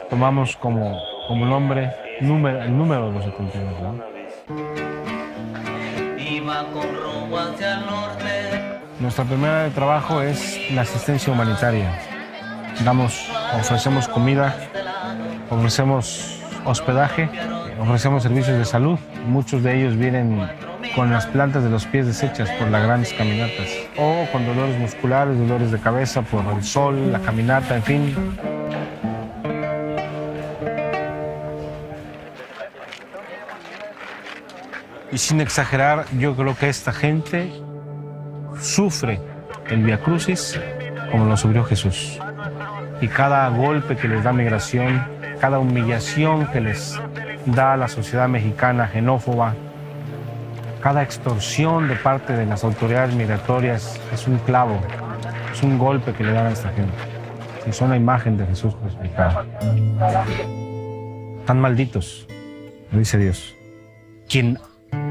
tomamos como como el número de los 72, ¿no? Nuestra primera de trabajo es la asistencia humanitaria. Ofrecemos comida, ofrecemos hospedaje, ofrecemos servicios de salud. Muchos de ellos vienen con las plantas de los pies deshechas por las grandes caminatas o con dolores musculares, dolores de cabeza por el sol, la caminata, en fin. Y sin exagerar, yo creo que esta gente sufre el Vía Crucis como lo sufrió Jesús. Y cada golpe que les da migración, cada humillación que les da la sociedad mexicana xenófoba, cada extorsión de parte de las autoridades migratorias es un clavo, es un golpe que le dan a esta gente. Y son la imagen de Jesús crucificado. Están malditos, lo dice Dios. Quien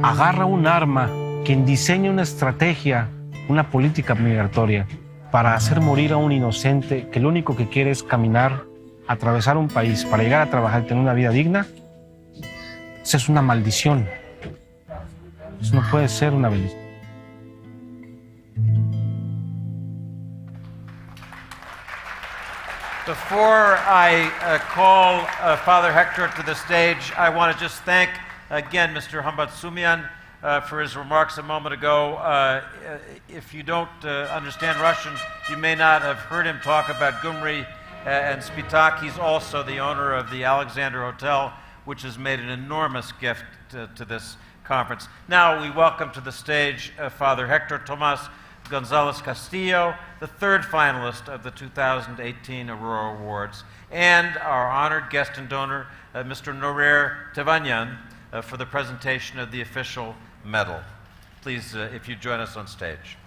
agarra un arma, quien diseña una estrategia, una política migratoria para hacer morir a un inocente que lo único que quiere es caminar, atravesar un país para llegar a trabajar y tener una vida digna, esa es una maldición. Eso no puede ser una bendición. Before I call Father Hector to the stage, I want to just thank again Mr. Hambatsumian for his remarks a moment ago. If you don't understand Russian, you may not have heard him talk about Gyumri and Spitak. He's also the owner of the Alexander Hotel, which has made an enormous gift to this conference. Now we welcome to the stage Father Hector Tomás González Castillo, the third finalist of the 2018 Aurora Awards, and our honored guest and donor, Mr. Norer Tevanyan, for the presentation of the official medal. Please, if you join us on stage.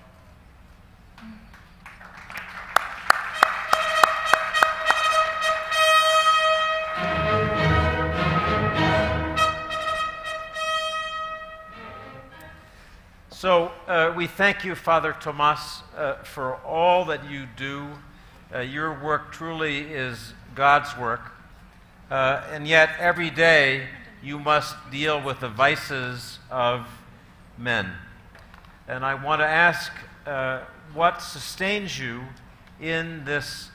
So we thank you, Father Tomás, for all that you do. Your work truly is God's work. And yet every day you must deal with the vices of men. And I want to ask what sustains you in this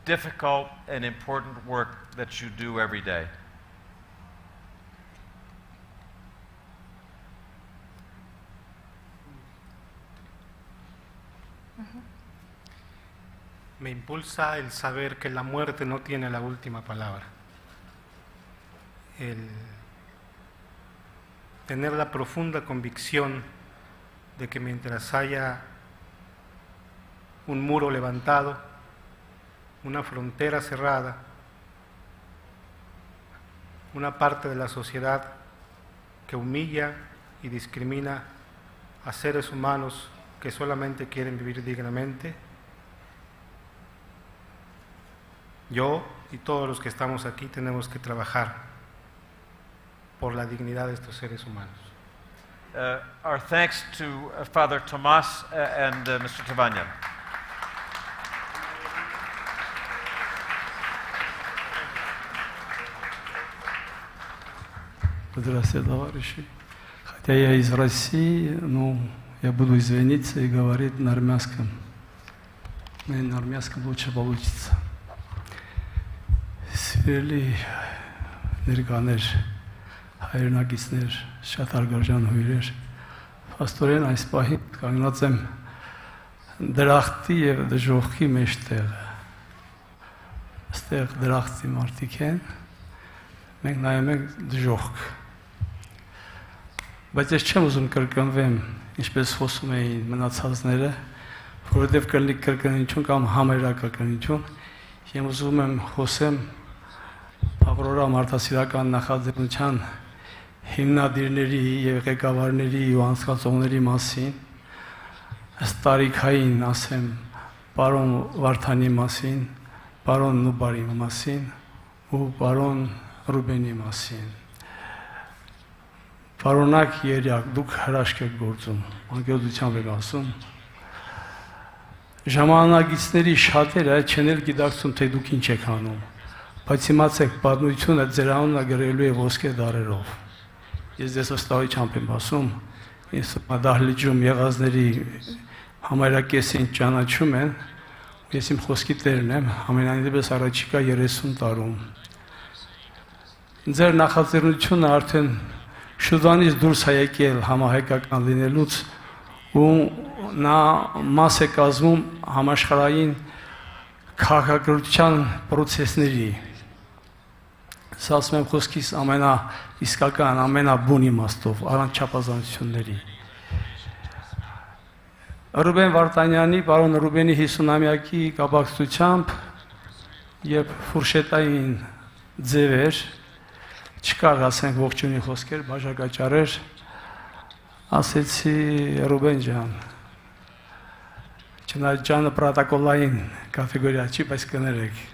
difficult and important work that you do every day? Me impulsa el saber que la muerte no tiene la última palabra. El tener la profunda convicción de que mientras haya un muro levantado, una frontera cerrada, una parte de la sociedad que humilla y discrimina a seres humanos que solamente quieren vivir dignamente, yo y todos los que estamos aquí tenemos que trabajar por la dignidad de estos seres humanos. Our thanks to Father Tomás and Mr. Tevanyan. Здравствуйте, товарищи. Хотя я из России, но я буду извиниться и говорить на армянском. Мне на армянском лучше получится. Սիրելի ներկաներ, հայրենակիցներ, շատ հարգարժան հյուրեր, փաստորեն այս պահին կանգնած եմ դրախտի եւ դժոխքի մեջտեղ։ Այստեղ դրախտի մարդիկ են, մենք նայում ենք դժոխք։ Բայց ես չեմ ուզում կրկնվեմ, ինչպես խոսում էին մնացածները, որովհետեւ կլինի կրկնություն կամ համերակրկնություն, եմ ուզում եմ խոսեմ Aurora մարդասիրական նախաձեռնության հիմնադիրների եւ ղեկավարների ու անցկացողների մասին, ըստ տարիքային ասեմ, պարոն Վարդանի մասին, պարոն Նուբարի մասին ու պարոն Ռուբենի մասին։ Պարոնակ երյակ, դուք հրաշք եք գործում, անկեղծությամբ եք ասում։ Ժամանակիցների շատերը չեն էլ գիտակցում, թե դուք ինչ եք անում։ բայց իմացեք, պատմությունը ձեր անունը գրելու է ոսկե դարերով։ Ես ձեզ վստահությամբ եմ ասում, ինձ դահլիճում եղածների համարյա կեսին ճանաչում են, ես իմ խոսքի տերն եմ, ամենայնիվս առաջիկա 30 տարում։ Ձեր նախաձեռնությունը արդեն Շուդանից դուրս է եկել համահայկական լինելուց ու նա մաս է կազմում համաշխարհային քաղաքակրթության պրոցեսների։ Սա ասում եմ խոսքիս ամենաիսկական, ամենաբուն իմաստով, առանց չափազանցությունների։ Ռուբեն Վարդանյանի, պարոն Ռուբենի 50-ամյակի կապակցությամբ եւ ֆուրշետային ձևեր չկար, ասենք ողջունի խոսքեր, բաժակաճառեր, ասեցի Ռուբեն ջան, չնայած ջանը պրոտոկոլային կատեգորիա չի, բայց կներեք,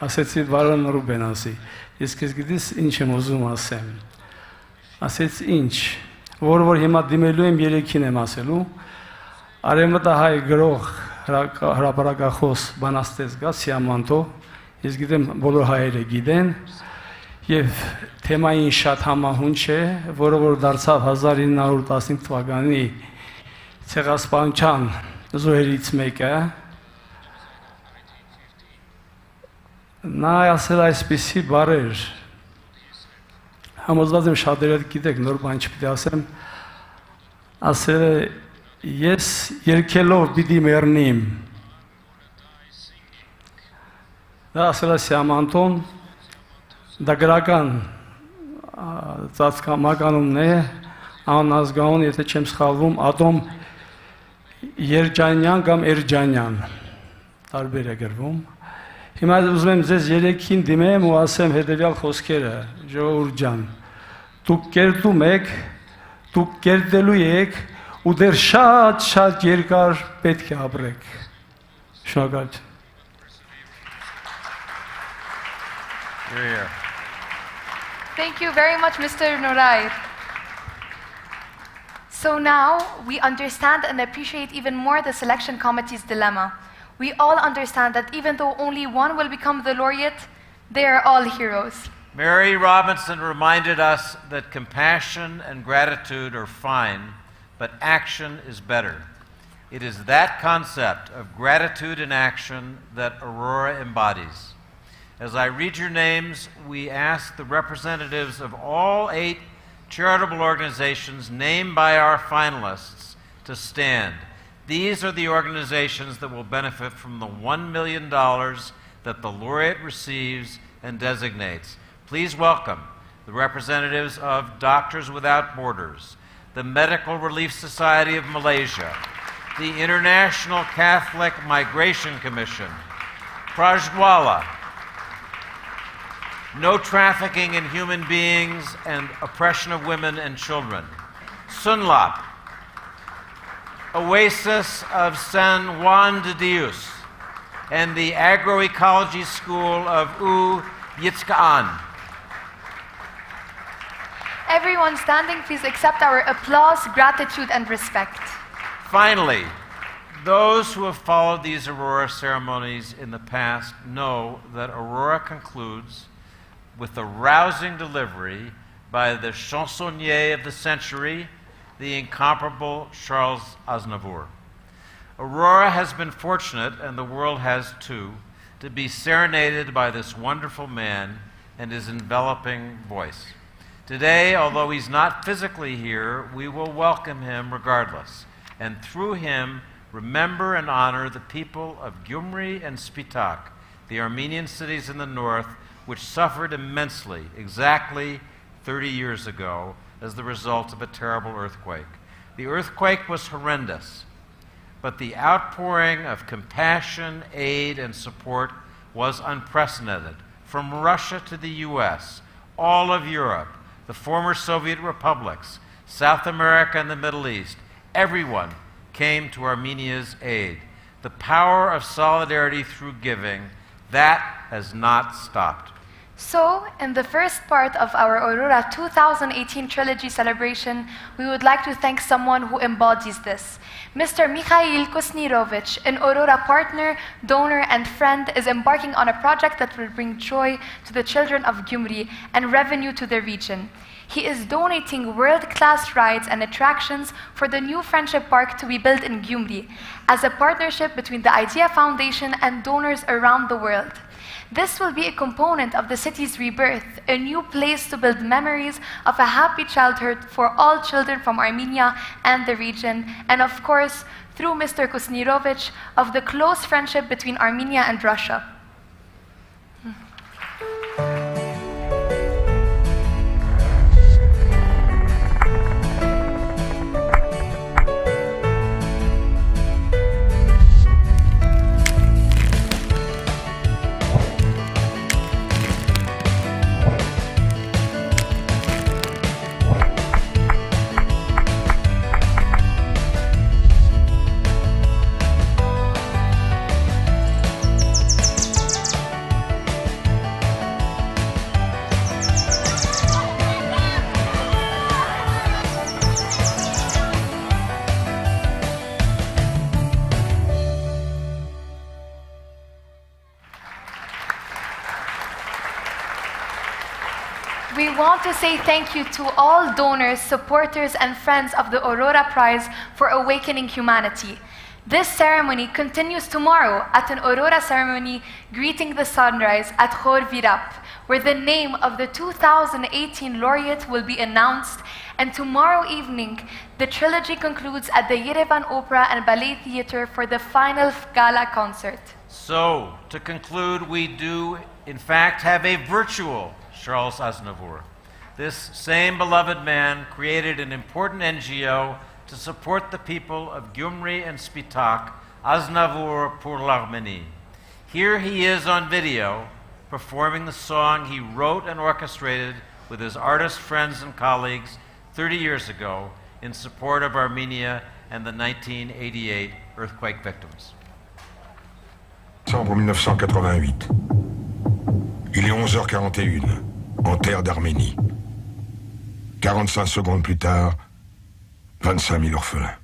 ասեցի պարոն Ռուբեն ասի, ես քեզ գիտես ինչ եմ ուզում ասեմ, ասեց ինչ, որ հիմա դիմելու եմ երեքին եմ ասելու, արևմտահայ գրող հրապարակախոս բանաստեղծ գա Սիամանտո, ես գիտեմ բոլոր հայերը գիտեն, եւ թեմային շատ համահունչ է, որը որ դարձավ 1915 թվականի ցեղասպանության զոհերից մեկը, նա ասել այսպիսի բառեր, համոզված եմ շատերը գիտեք, նոր բան չպիտի ասեմ, ասել է ես երգելով պիտի մեռնիմ, դա ասել է Սիամանտոն, դա գրական ծածկամականումն է, անազգանուն, եթե չեմ սխալվում, Ատոմ Երջանյան կամ Էրջանյան, տարբեր է գրվում։ Հիմա ուզում եմ ձեզ երեքին դիմեմ ու ասեմ հետևյալ խոսքերը, ժողովուրդ ջան, դուք կերտում եք, դուք կերտելու եք ու դեռ շատ երկար պետք է ապրեք։ Շնորհակալ։ Thank you very much, Mr. Norai. So now we understand and appreciate even more the selection committee's dilemma. We all understand that even though only one will become the laureate, they are all heroes. Mary Robinson reminded us that compassion and gratitude are fine, but action is better. It is that concept of gratitude in action that Aurora embodies. As I read your names, we ask the representatives of all 8 charitable organizations named by our finalists to stand. These are the organizations that will benefit from the $1 million that the laureate receives and designates. Please welcome the representatives of Doctors Without Borders, the Medical Relief Society of Malaysia, the International Catholic Migration Commission, Prajwala, No Trafficking in Human Beings and Oppression of Women and Children, Sunlap, Oasis of San Juan de Dios, and the Agroecology School of U Yitzkaan. Everyone standing, please accept our applause, gratitude, and respect. Finally, those who have followed these Aurora ceremonies in the past know that Aurora concludes with a rousing delivery by the chansonnier of the century, the incomparable Charles Aznavour. Aurora has been fortunate, and the world has too, to be serenaded by this wonderful man and his enveloping voice. Today, although he's not physically here, we will welcome him regardless, and through him remember and honor the people of Gyumri and Spitak, the Armenian cities in the north, which suffered immensely exactly 30 years ago as the result of a terrible earthquake. The earthquake was horrendous, but the outpouring of compassion, aid, and support was unprecedented. From Russia to the US, all of Europe, the former Soviet republics, South America and the Middle East, everyone came to Armenia's aid. The power of solidarity through giving, that has not stopped. So, in the first part of our Aurora 2018 Trilogy celebration, we would like to thank someone who embodies this. Mr. Mikhail Kusnirovich, an Aurora partner, donor, and friend, is embarking on a project that will bring joy to the children of Gyumri and revenue to the region. He is donating world-class rides and attractions for the new Friendship Park to be built in Gyumri, as a partnership between the IDEA Foundation and donors around the world. This will be a component of the city's rebirth, a new place to build memories of a happy childhood for all children from Armenia and the region, and of course, through Mr. Kusnirovich, of the close friendship between Armenia and Russia. We want to say thank you to all donors, supporters, and friends of the Aurora Prize for awakening humanity. This ceremony continues tomorrow at an Aurora ceremony greeting the sunrise at Khor Virap, where the name of the 2018 laureate will be announced, and tomorrow evening, the trilogy concludes at the Yerevan Opera and Ballet Theatre for the final gala concert. So, to conclude, we do, in fact, have a virtual Charles Aznavour. This same beloved man created an important NGO to support the people of Gyumri and Spitak, Aznavour pour l'Arménie. Here he is on video performing the song he wrote and orchestrated with his artist friends and colleagues 30 years ago in support of Armenia and the 1988 earthquake victims. Décembre 1988. Il est 11h41, en terre d'Arménie. 45 secondes plus tard, 25 000 orphelins.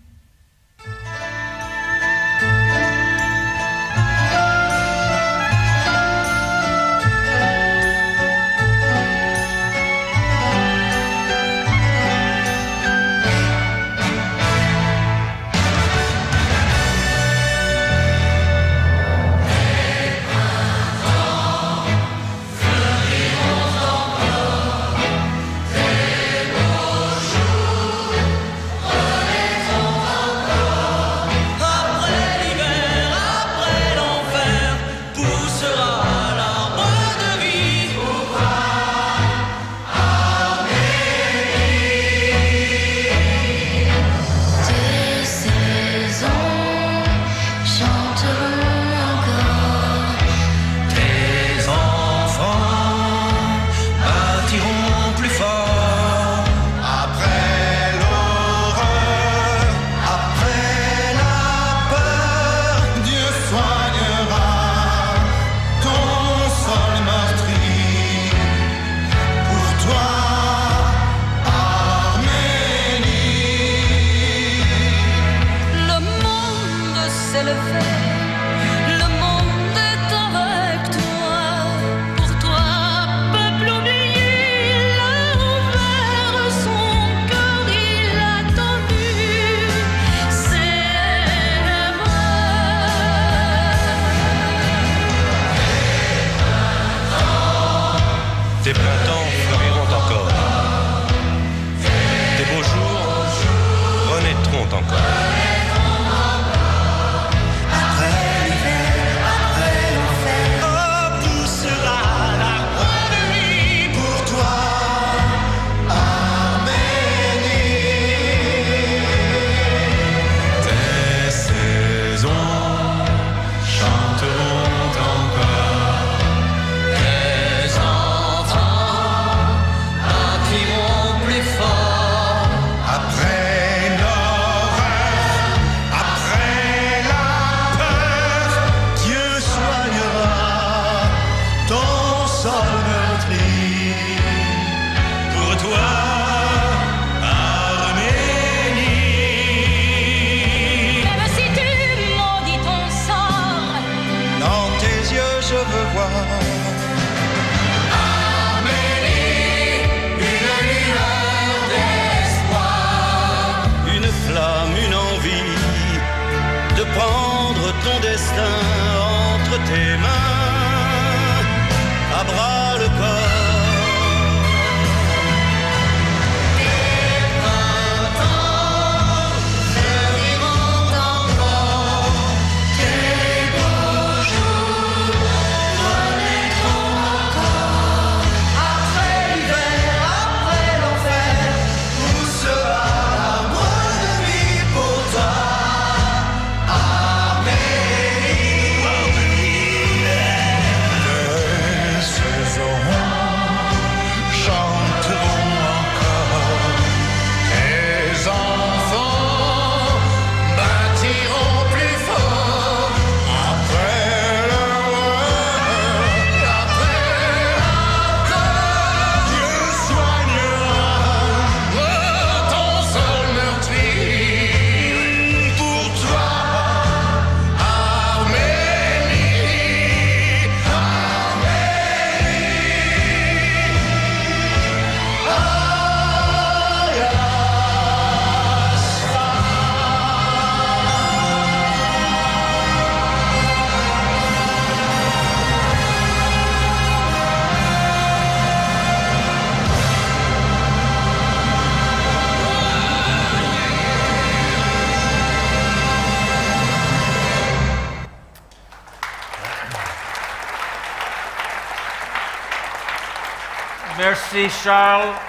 Merci, Charles.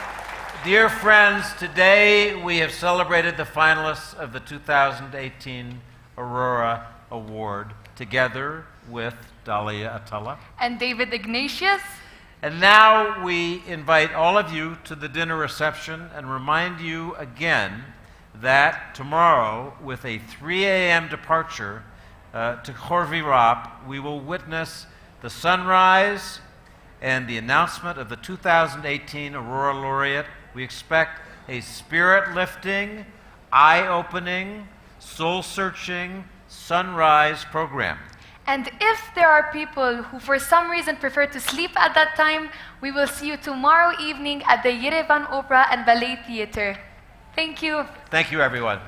Dear friends, today we have celebrated the finalists of the 2018 Aurora Award together with Dalia Atalla and David Ignatius. And now we invite all of you to the dinner reception and remind you again that tomorrow, with a 3 a.m. departure to Khor-Virap, we will witness the sunrise and the announcement of the 2018 Aurora Laureate. We expect a spirit-lifting, eye-opening, soul-searching sunrise program. And if there are people who for some reason prefer to sleep at that time, we will see you tomorrow evening at the Yerevan Opera and Ballet Theatre. Thank you. Thank you, everyone.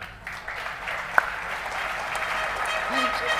Thank you.